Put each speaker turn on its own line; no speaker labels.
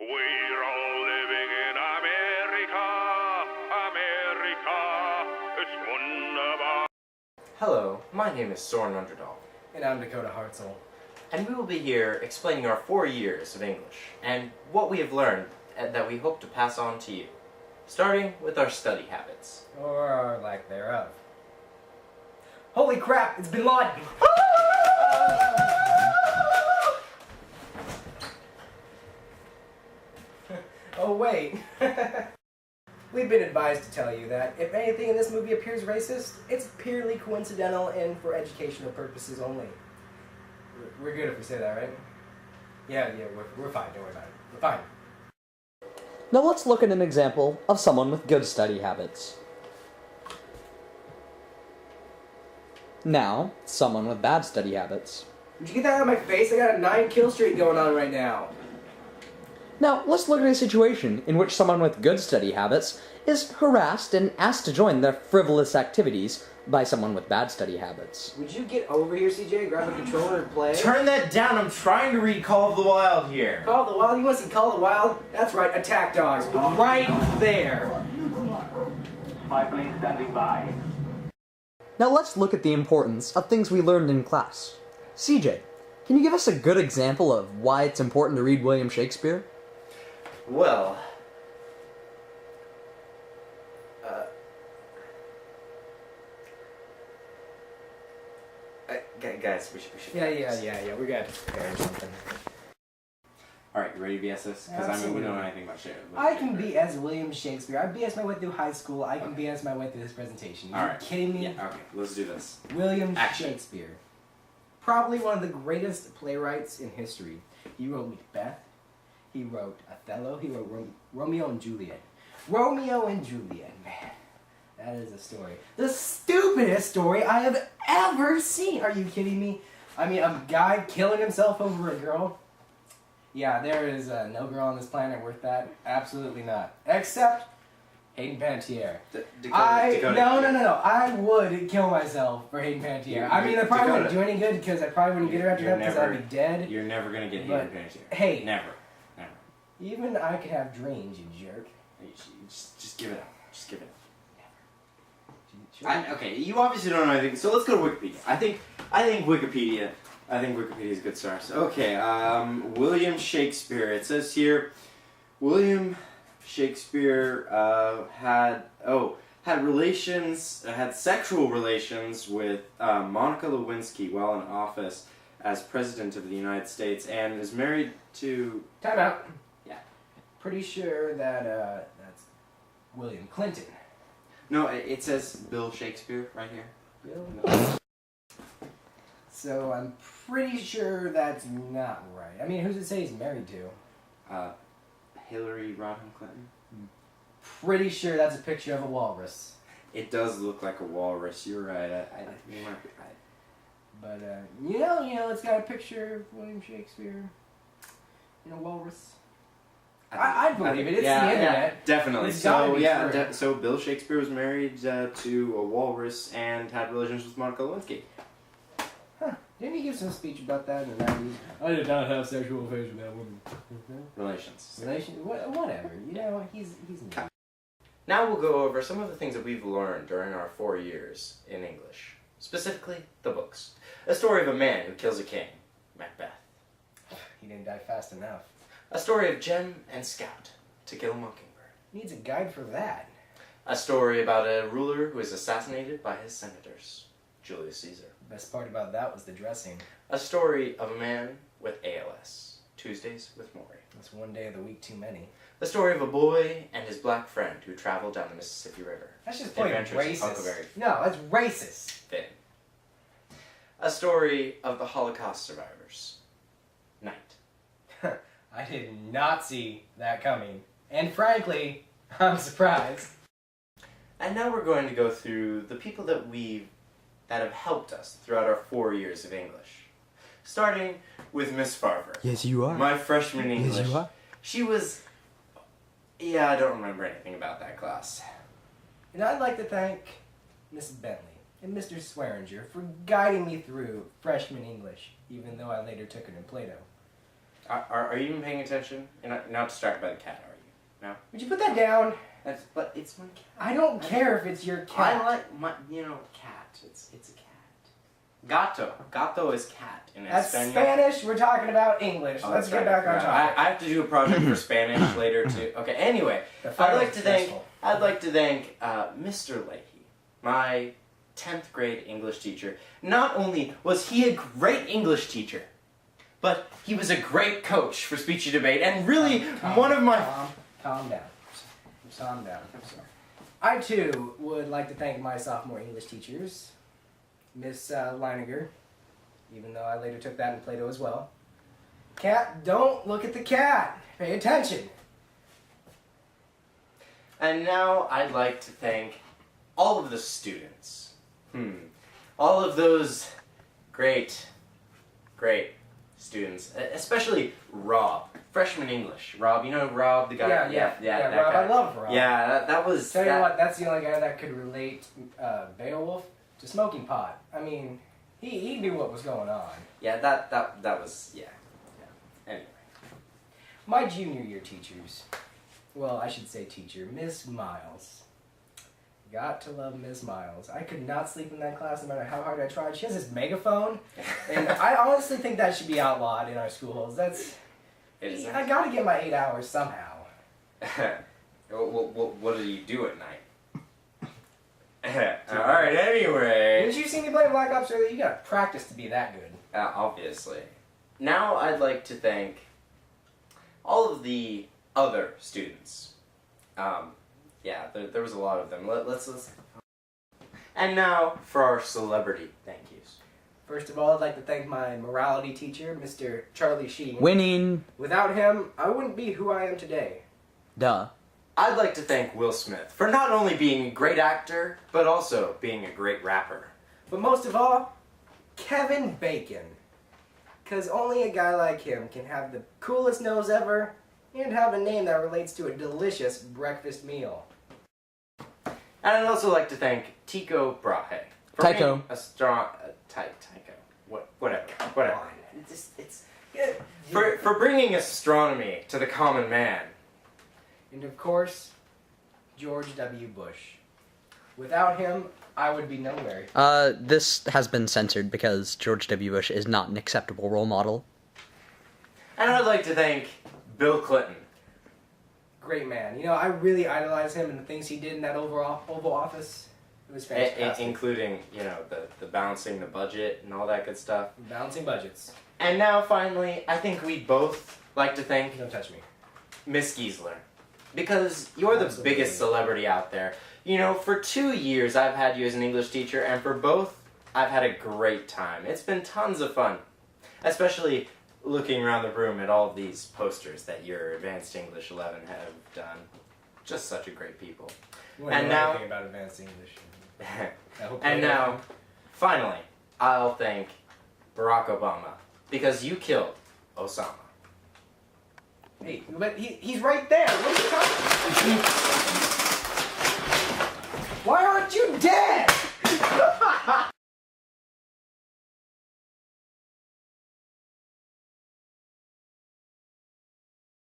We're all living in America, America, it's wunderbar.
Hello, my name is Soren Underdahl,
And I'm Dakota Hartzell.
and we will be here explaining our 4 years of English and what we have learned that we hope to pass on to you, starting with our study habits.
Or our lack thereof. Holy crap, it's Bin Laden! Oh wait. We've been advised to tell you that if anything in this movie appears racist, it's purely coincidental and for educational purposes only. We're good if we say that, right? Yeah, we're fine, don't worry about it. We're fine.
Now let's look at an example of someone with good study habits. Now, someone with bad study habits.
Would you get that out of my face? I got a 9 kill streak going on right now.
Now, let's look at a situation in which someone with good study habits is harassed and asked to join their frivolous activities by someone with bad study habits.
Would you get over here, CJ? Grab a controller and play?
Turn that down, I'm trying to read Call of the Wild here.
Call of the Wild? You want to see Call of the Wild? That's right, Attack Dogs. Right there.
Spy plane standing by.
Now let's look at the importance of things we learned in class. CJ, can you give us a good example of why it's important to read William Shakespeare?
Well, guys, we should.
Yeah, we got to prepare something.
Alright, you ready to BS this? Because we don't know anything about shit.
I can BS William Shakespeare. I BS my way through high school. I can BS my way through this presentation. You
Alright.
kidding me?
Yeah, okay, let's do this.
William
Action.
Shakespeare. Probably one of the greatest playwrights in history. He wrote Macbeth. He wrote Othello. He wrote Romeo and Juliet. Romeo and Juliet, man. That is a story. The stupidest story I have ever seen. Are you kidding me? I mean, a guy killing himself over a girl? Yeah, there is no girl on this planet worth that. Absolutely not. Except Hayden Panettiere. No. I would kill myself for Hayden Panettiere. I mean, I probably wouldn't do any good because I probably wouldn't get her after that because I'd be dead.
You're never gonna get
But,
Hayden Panettiere.
hey.
Never.
Even I could have dreams, you jerk.
Just give it up. Just give it up.
Sure.
Okay, you obviously don't know anything, so let's go to Wikipedia. I think Wikipedia is a good source. Okay, William Shakespeare. It says here, William Shakespeare had sexual relations with Monica Lewinsky while in office as President of the United States, and is married to.
Time out.
Yeah.
Pretty sure that that's William Clinton.
No, it says Bill Shakespeare right here.
Bill? So I'm pretty sure that's not right. I mean, who's it say he's married to?
Hillary Rodham Clinton.
Pretty sure that's a picture of a walrus.
It does look like a walrus. You're right. You might be right.
But you know, it's got a picture of William Shakespeare in a walrus. I believe it. It's the internet.
Yeah, definitely.
It's gotta be true.
So Bill Shakespeare was married to a walrus and had relations with Monica Lewinsky.
Huh. Didn't he give some speech about that in the 90s? I did not have sexual affairs with that woman.
Relations.
Whatever. You know, he's not.
Now we'll go over some of the things that we've learned during our 4 years in English. Specifically, the books. A story of a man who kills a king, Macbeth.
He didn't die fast enough.
A story of Jem and Scout, To Kill a Mockingbird.
Needs a guide for that.
A story about a ruler who is assassinated by his senators, Julius Caesar.
The best part about that was the dressing.
A story of a man with ALS, Tuesdays with Maury.
That's one day of the week too many.
The story of a boy and his black friend who traveled down the Mississippi River.
That's just plain
Adventures of
racist.
Huckleberry
No, that's racist.
Finn. A story of the Holocaust survivors, Night.
I did not see that coming. And frankly, I'm surprised.
And now we're going to go through the people that have helped us throughout our 4 years of English. Starting with Miss Farver.
Yes, you are.
My freshman English.
Yes, you are.
She was... Yeah, I don't remember anything about that class.
And I'd like to thank Miss Bentley and Mr. Swearinger for guiding me through freshman English, even though I later took it in Plato.
Are you even paying attention? You're not distracted by the cat, are you? No?
Would you put that down?
But it's my cat.
I don't care if it's your cat.
I like my, cat. It's a cat. Gato. Gato is cat in
That's
Espanol.
Spanish. We're talking about English.
Oh,
Let's
that's
get
right.
back on topic.
I have to do a project for Spanish later too. Okay. Anyway, I'd like to thank Mr. Leahy, my 10th grade English teacher. Not only was he a great English teacher, but he was a great coach for speech and debate, and really one of my.
Calm down. Calm down. I'm sorry. I too would like to thank my sophomore English teachers, Miss Leininger, even though I later took that in Plato as well. Cat, don't look at the cat. Pay attention.
And now I'd like to thank all of the students. All of those great students, especially Rob, freshman English. Rob, you know Rob, the guy?
Yeah,
that
Rob,
guy.
I love Rob.
Yeah, that was...
Tell you what, that's the only guy that could relate Beowulf to smoking pot. I mean, he knew what was going on.
Yeah, that was... Yeah. Anyway.
My junior year teachers, well, I should say teacher, Miss Miles. Got to love Miss Miles. I could not sleep in that class no matter how hard I tried. She has this megaphone, and I honestly think that should be outlawed in our schools. I gotta get my 8 hours somehow.
What do you do at night? Alright, anyway.
Didn't you see me play Black Ops earlier? You gotta practice to be that good.
Obviously. Now I'd like to thank all of the other students. Yeah, there was a lot of them. Let's. And now for our celebrity thank yous.
First of all, I'd like to thank my morality teacher, Mr. Charlie Sheen.
Winning.
Without him, I wouldn't be who I am today.
Duh.
I'd like to thank Will Smith for not only being a great actor, but also being a great rapper.
But most of all, Kevin Bacon. Because only a guy like him can have the coolest nose ever and have a name that relates to a delicious breakfast meal.
And I'd also like to thank Tycho Brahe for
Tycho.
being a strong... Tycho. Whatever. For bringing astronomy to the common man.
And of course, George W. Bush. Without him, I would be nowhere.
This has been censored because George W. Bush is not an acceptable role model.
And I'd like to thank Bill Clinton.
Great man. You know, I really idolize him and the things he did in that Oval Office. It was fantastic.
Including, the balancing the budget and all that good stuff.
Balancing budgets.
And now, finally, I think we'd both like to thank
Don't touch me.
Miss Giesler. Because you're the
Absolutely.
biggest celebrity out there. For 2 years I've had you as an English teacher, and for both, I've had a great time. It's been tons of fun. Especially looking around the room at all of these posters that your Advanced English 11 have done. Just such a great people.
You wouldn't
And
know
now-
anything about advanced English. I hope
And
they
now,
don't.
finally, I'll thank Barack Obama. Because you killed Osama.
Hey, but he's right there. What are you talking about?